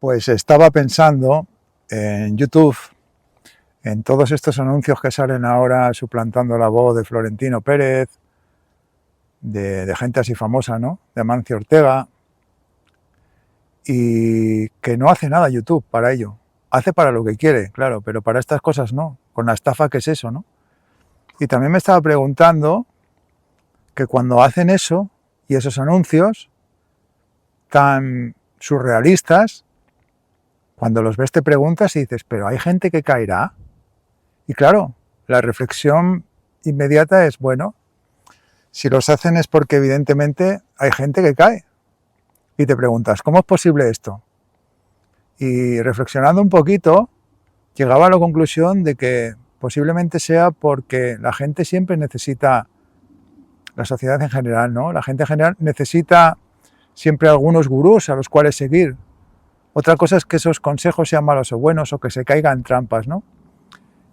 Pues estaba pensando en YouTube, en todos estos anuncios que salen ahora suplantando la voz de Florentino Pérez, de gente así famosa, ¿no? De Amancio Ortega, y que no hace nada YouTube para ello. Hace para lo que quiere, claro, pero para estas cosas no, con la estafa que es eso, ¿no? Y también me estaba preguntando que cuando hacen eso y esos anuncios tan surrealistas, cuando los ves te preguntas y dices, pero hay gente que caerá. Y claro, la reflexión inmediata es, bueno, si los hacen es porque evidentemente hay gente que cae. Y te preguntas, ¿cómo es posible esto? Y reflexionando un poquito, llegaba a la conclusión de que posiblemente sea porque la gente siempre necesita, la sociedad en general, ¿no? La gente en general necesita siempre algunos gurús a los cuales seguir. Otra cosa es que esos consejos sean malos o buenos o que se caigan en trampas, ¿no?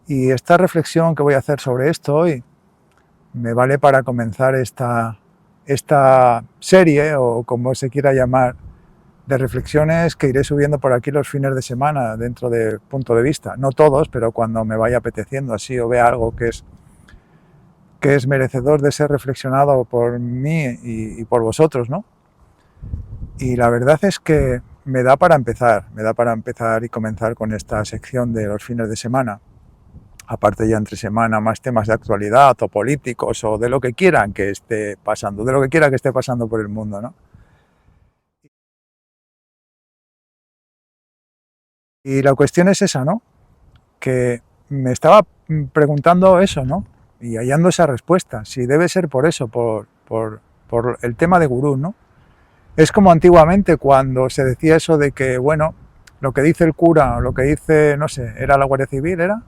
Y esta reflexión que voy a hacer sobre esto hoy me vale para comenzar esta serie, o como se quiera llamar, de reflexiones que iré subiendo por aquí los fines de semana dentro de Punto de Vista. No todos, pero cuando me vaya apeteciendo así o vea algo que es merecedor de ser reflexionado por mí y por vosotros, ¿no? Y la verdad es que me da para empezar y comenzar con esta sección de los fines de semana. Aparte ya entre semana más temas de actualidad o políticos o de lo que quieran que esté pasando, de lo que quiera que esté pasando por el mundo, ¿no? Y la cuestión es esa, ¿no? Que me estaba preguntando eso, ¿no? Y hallando esa respuesta, si debe ser por eso, por el tema de gurú, ¿no? Es como antiguamente cuando se decía eso de que, bueno, lo que dice el cura o lo que dice, no sé, ¿era la Guardia Civil? ¿Era?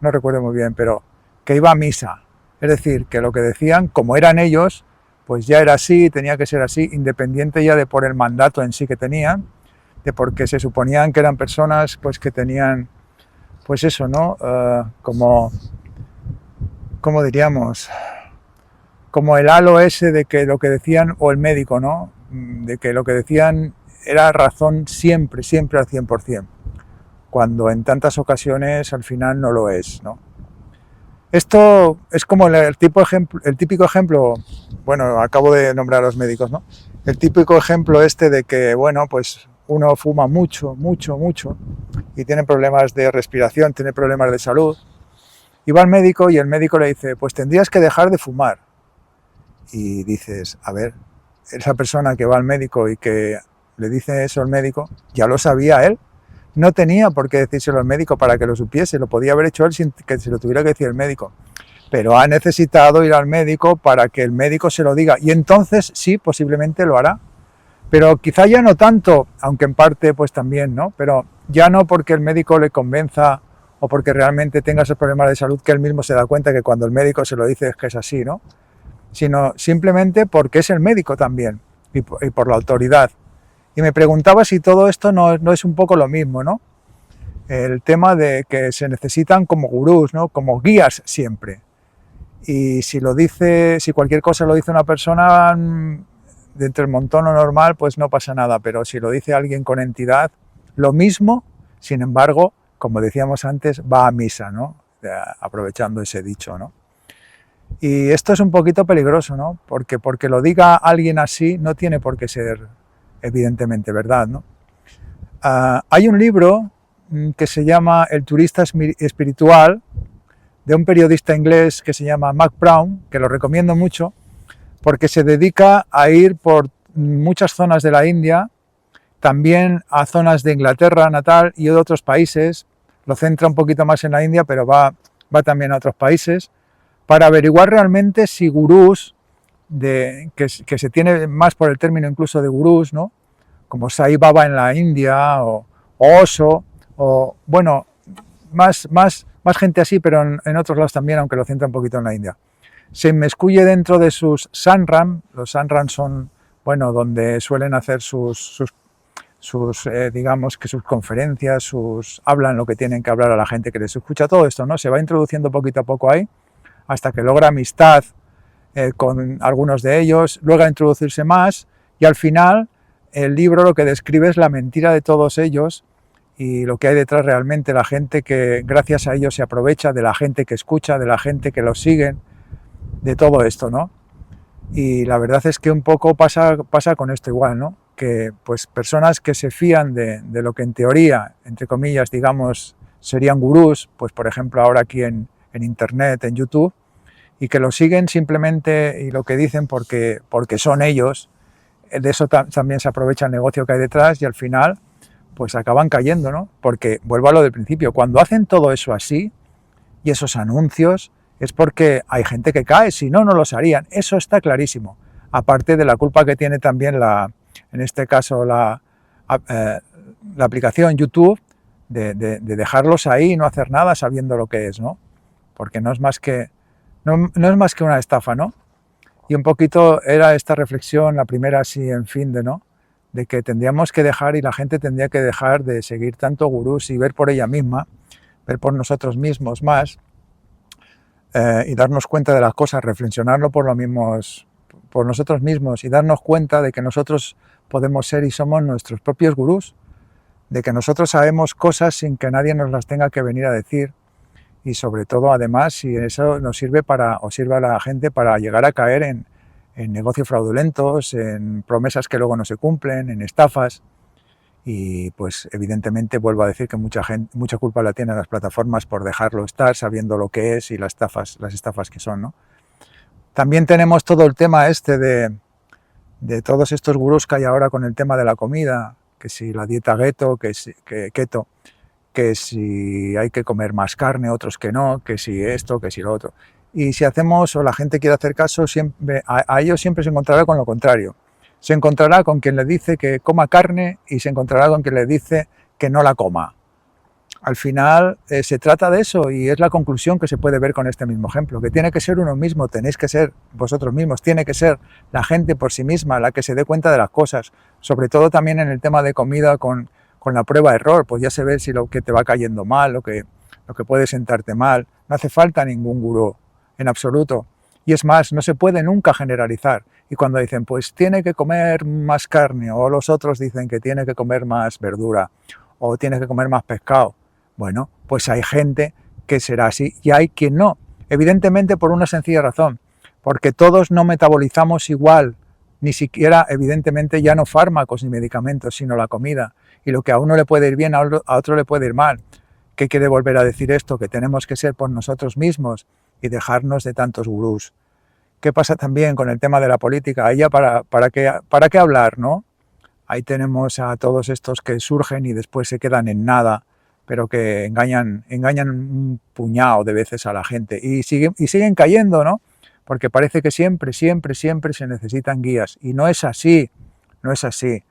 No recuerdo muy bien, pero que iba a misa. Es decir, que lo que decían, como eran ellos, pues ya era así, tenía que ser así, independiente ya de por el mandato en sí que tenían, de porque se suponían que eran personas pues que tenían, pues eso, ¿no? ¿Cómo diríamos? Como el halo ese de que lo que decían, o el médico, ¿no? De que lo que decían era razón siempre, siempre al 100%, cuando en tantas ocasiones al final no lo es, ¿no? Esto es como el típico ejemplo, bueno, acabo de nombrar a los médicos, ¿no? El típico ejemplo este de que, bueno, pues uno fuma mucho, mucho, mucho y tiene problemas de respiración, tiene problemas de salud, y va al médico y el médico le dice, pues tendrías que dejar de fumar. Y dices, a ver, esa persona que va al médico y que le dice eso al médico, ya lo sabía él. No tenía por qué decírselo al médico para que lo supiese, lo podía haber hecho él sin que se lo tuviera que decir el médico. Pero ha necesitado ir al médico para que el médico se lo diga. Y entonces sí, posiblemente lo hará. Pero quizá ya no tanto, aunque en parte pues también, ¿no? Pero ya no porque el médico le convenza o porque realmente tenga esos problemas de salud que él mismo se da cuenta que cuando el médico se lo dice es que es así, ¿no? Sino simplemente porque es el médico también y por la autoridad. Y me preguntaba si todo esto no es un poco lo mismo, ¿no? El tema de que se necesitan como gurús, ¿no? Como guías siempre. Y si cualquier cosa lo dice una persona de entre el montón o normal, pues no pasa nada. Pero si lo dice alguien con entidad, lo mismo, sin embargo, como decíamos antes, va a misa, ¿no? Aprovechando ese dicho, ¿no? Y esto es un poquito peligroso, ¿no? Porque lo diga alguien así no tiene por qué ser evidentemente verdad, ¿no? Hay un libro que se llama El turista espiritual, de un periodista inglés que se llama Mac Brown, que lo recomiendo mucho, porque se dedica a ir por muchas zonas de la India, también a zonas de Inglaterra natal y de otros países. Lo centra un poquito más en la India, pero va también a otros países, para averiguar realmente si gurús, que se tiene más por el término incluso de gurús, ¿no? Como Sai Baba en la India, o Osho, o bueno, más gente así, pero en otros lados también, aunque lo centra un poquito en la India. Se inmiscuye dentro de sus sanram. Los sanram son, bueno, donde suelen hacer digamos que sus conferencias, hablan lo que tienen que hablar a la gente que les escucha, todo esto, ¿no? Se va introduciendo poquito a poco ahí, hasta que logra amistad con algunos de ellos, luego introducirse más, y al final el libro lo que describe es la mentira de todos ellos, y lo que hay detrás realmente, la gente que gracias a ellos se aprovecha, de la gente que escucha, de la gente que los siguen, de todo esto, ¿no? Y la verdad es que un poco pasa con esto igual, ¿no? Que pues personas que se fían de lo que en teoría, entre comillas, digamos, serían gurús, pues por ejemplo ahora aquí en internet, en YouTube, y que lo siguen simplemente y lo que dicen porque son ellos, de eso también se aprovecha el negocio que hay detrás y al final pues acaban cayendo, ¿no? Porque, vuelvo a lo del principio, cuando hacen todo eso así y esos anuncios es porque hay gente que cae, si no, no los harían, eso está clarísimo. Aparte de la culpa que tiene también en este caso la aplicación YouTube de dejarlos ahí y no hacer nada sabiendo lo que es, ¿no? Porque no es más que una estafa, ¿no? Y un poquito era esta reflexión, la primera así en fin ¿no? De que tendríamos que dejar y la gente tendría que dejar de seguir tanto gurús y ver por ella misma, ver por nosotros mismos más y darnos cuenta de las cosas, reflexionarlo por nosotros mismos y darnos cuenta de que nosotros podemos ser y somos nuestros propios gurús, de que nosotros sabemos cosas sin que nadie nos las tenga que venir a decir y sobre todo además si eso nos sirve sirve a la gente para llegar a caer en negocios fraudulentos, en promesas que luego no se cumplen, en estafas y pues evidentemente vuelvo a decir que mucha culpa la tienen las plataformas por dejarlo estar sabiendo lo que es y las estafas que son, ¿no? También tenemos todo el tema este de todos estos gurús que hay ahora con el tema de la comida, que si la dieta keto, que si hay que comer más carne, otros que no, que si esto, que si lo otro. Y si hacemos o la gente quiere hacer caso, a ellos siempre se encontrará con lo contrario. Se encontrará con quien le dice que coma carne y se encontrará con quien le dice que no la coma. Al final se trata de eso y es la conclusión que se puede ver con este mismo ejemplo, que tiene que ser uno mismo, tenéis que ser vosotros mismos, tiene que ser la gente por sí misma la que se dé cuenta de las cosas, sobre todo también en el tema de comida con la prueba-error, pues ya se ve si lo que te va cayendo mal, lo que puede sentarte mal, no hace falta ningún gurú, en absoluto. Y es más, no se puede nunca generalizar. Y cuando dicen, pues tiene que comer más carne, o los otros dicen que tiene que comer más verdura, o tiene que comer más pescado, bueno, pues hay gente que será así y hay quien no. Evidentemente por una sencilla razón, porque todos no metabolizamos igual, ni siquiera evidentemente ya no fármacos ni medicamentos, sino la comida. Y lo que a uno le puede ir bien, a otro le puede ir mal. ¿Qué quiere volver a decir esto? Que tenemos que ser por nosotros mismos y dejarnos de tantos gurús. ¿Qué pasa también con el tema de la política? Ahí ya para qué hablar, ¿no? Ahí tenemos a todos estos que surgen y después se quedan en nada, pero que engañan un puñado de veces a la gente y siguen cayendo, ¿no? Porque parece que siempre se necesitan guías y no es así, no es así.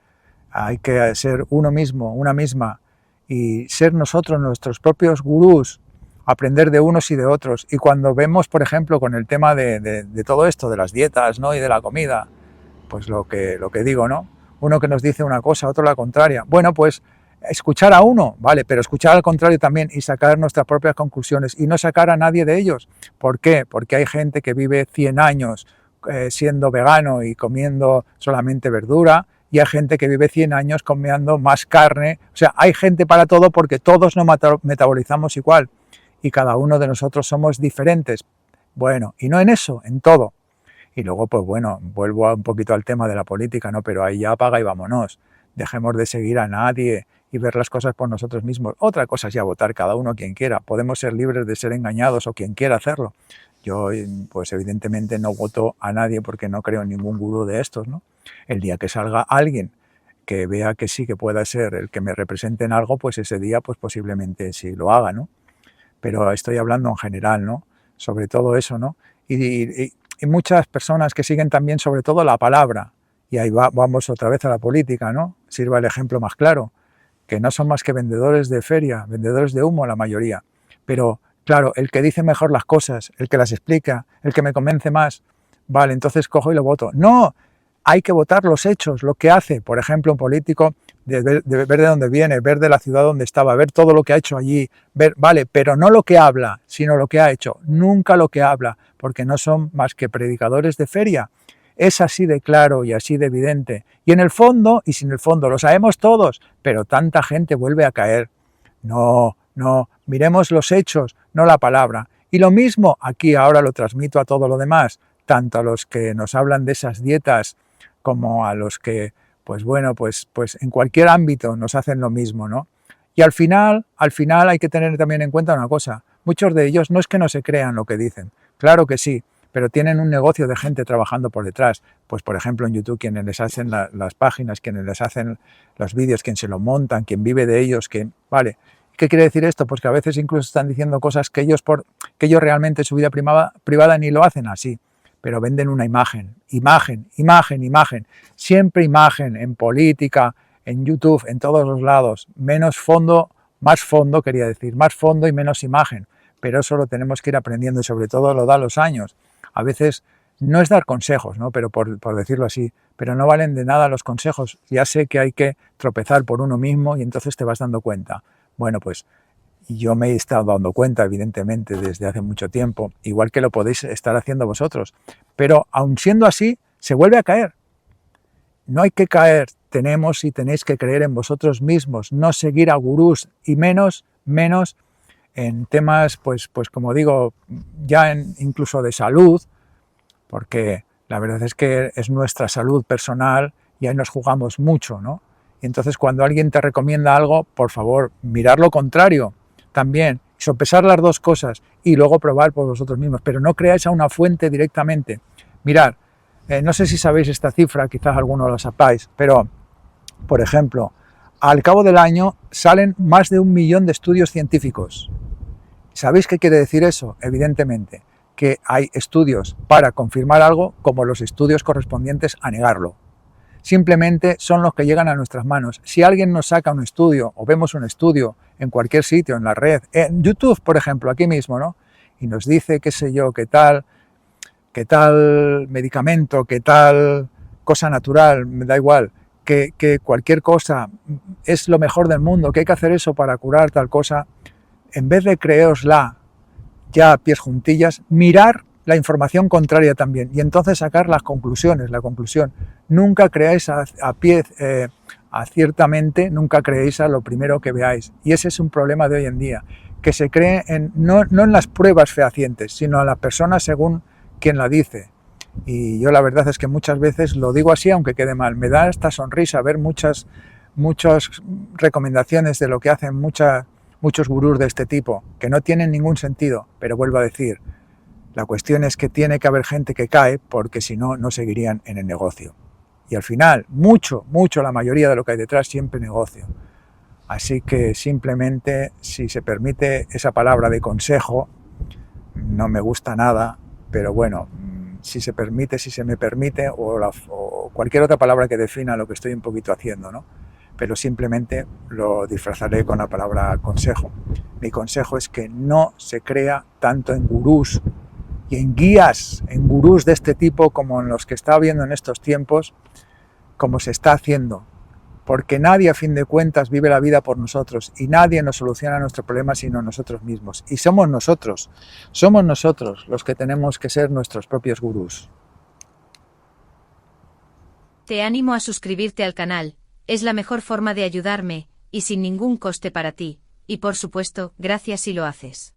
Hay que ser uno mismo, una misma y ser nosotros nuestros propios gurús, aprender de unos y de otros. Y cuando vemos, por ejemplo, con el tema de todo esto, de las dietas, ¿no? Y de la comida, pues lo que digo, ¿no? Uno que nos dice una cosa, otro la contraria. Bueno, pues escuchar a uno, vale, pero escuchar al contrario también y sacar nuestras propias conclusiones y no sacar a nadie de ellos. ¿Por qué? Porque hay gente que vive 100 años siendo vegano y comiendo solamente verdura, y hay gente que vive 100 años comiendo más carne. O sea, hay gente para todo porque todos no metabolizamos igual y cada uno de nosotros somos diferentes. Bueno, y no en eso, en todo. Y luego, pues bueno, vuelvo un poquito al tema de la política, ¿no? Pero ahí ya apaga y vámonos. Dejemos de seguir a nadie y ver las cosas por nosotros mismos. Otra cosa es ya votar cada uno quien quiera. Podemos ser libres de ser engañados o quien quiera hacerlo. Yo, pues evidentemente no voto a nadie porque no creo en ningún gurú de estos, ¿no? El día que salga alguien que vea que sí, que pueda ser el que me represente en algo, pues ese día pues posiblemente sí lo haga, ¿no? Pero estoy hablando en general, ¿no? Sobre todo eso, ¿no? Y muchas personas que siguen también sobre todo la palabra, y ahí vamos otra vez a la política, ¿no? Sirva el ejemplo más claro, que no son más que vendedores de feria, vendedores de humo la mayoría, pero claro, el que dice mejor las cosas, el que las explica, el que me convence más, vale, entonces cojo y lo voto. No, hay que votar los hechos, lo que hace, por ejemplo, un político, de ver de dónde viene, ver de la ciudad donde estaba, ver todo lo que ha hecho allí, ver, vale, pero no lo que habla, sino lo que ha hecho, nunca lo que habla, porque no son más que predicadores de feria. Es así de claro y así de evidente. Y en el fondo, y sin el fondo, lo sabemos todos, pero tanta gente vuelve a caer. No, no, miremos los hechos, no la palabra. Y lo mismo aquí ahora lo transmito a todo lo demás, tanto a los que nos hablan de esas dietas como a los que, pues bueno, pues en cualquier ámbito nos hacen lo mismo, ¿no? Y al final hay que tener también en cuenta una cosa, muchos de ellos no es que no se crean lo que dicen, claro que sí, pero tienen un negocio de gente trabajando por detrás. Pues por ejemplo en YouTube quienes les hacen las páginas, quienes les hacen los vídeos, quien se lo montan, quien vive de ellos, quien... Vale, ¿qué quiere decir esto? Pues que a veces incluso están diciendo cosas que ellos realmente en su vida privada ni lo hacen así, pero venden una imagen, siempre imagen en política, en YouTube, en todos los lados, menos fondo, más fondo quería decir, más fondo y menos imagen, pero eso lo tenemos que ir aprendiendo y sobre todo lo da los años. A veces no es dar consejos, ¿no? Pero por decirlo así, pero no valen de nada los consejos. Ya sé que hay que tropezar por uno mismo y entonces te vas dando cuenta. Bueno, pues yo me he estado dando cuenta, evidentemente, desde hace mucho tiempo, igual que lo podéis estar haciendo vosotros. Pero aun siendo así, se vuelve a caer. No hay que caer, tenemos y tenéis que creer en vosotros mismos, no seguir a gurús y menos en temas, pues como digo, ya incluso de salud, porque la verdad es que es nuestra salud personal y ahí nos jugamos mucho, ¿no? Y entonces cuando alguien te recomienda algo, por favor, mirar lo contrario también, sopesar las dos cosas y luego probar por vosotros mismos, pero no creáis a una fuente directamente. Mirad, no sé si sabéis esta cifra, quizás alguno la sepáis, pero, por ejemplo, al cabo del año salen más de 1 millón de estudios científicos. ¿Sabéis qué quiere decir eso? Evidentemente, que hay estudios para confirmar algo como los estudios correspondientes a negarlo. Simplemente son los que llegan a nuestras manos. Si alguien nos saca un estudio o vemos un estudio en cualquier sitio, en la red, en YouTube, por ejemplo, aquí mismo, ¿no? Y nos dice, qué sé yo, qué tal medicamento, qué tal cosa natural, me da igual, que cualquier cosa es lo mejor del mundo, que hay que hacer eso para curar tal cosa, en vez de creérosla ya a pies juntillas, mirar la información contraria también y entonces sacar las conclusiones. La conclusión, nunca creáis ciertamente, nunca creéis a lo primero que veáis. Y ese es un problema de hoy en día, que se cree no en las pruebas fehacientes, sino a las personas según quien la dice. Y yo la verdad es que muchas veces lo digo así, aunque quede mal. Me da esta sonrisa ver muchas recomendaciones de lo que hacen muchos gurús de este tipo, que no tienen ningún sentido, pero vuelvo a decir, la cuestión es que tiene que haber gente que cae, porque si no, no seguirían en el negocio. Y al final, mucho, la mayoría de lo que hay detrás, siempre negocio. Así que simplemente, si se permite esa palabra de consejo, no me gusta nada, pero bueno, si se me permite, o cualquier otra palabra que defina lo que estoy un poquito haciendo, ¿no? Pero simplemente lo disfrazaré con la palabra consejo. Mi consejo es que no se crea tanto en gurús y en guías, en gurús de este tipo como en los que está habiendo en estos tiempos, como se está haciendo. Porque nadie, a fin de cuentas, vive la vida por nosotros y nadie nos soluciona nuestros problemas sino nosotros mismos. Y somos nosotros los que tenemos que ser nuestros propios gurús. Te animo a suscribirte al canal. Es la mejor forma de ayudarme, y sin ningún coste para ti, y por supuesto, gracias si lo haces.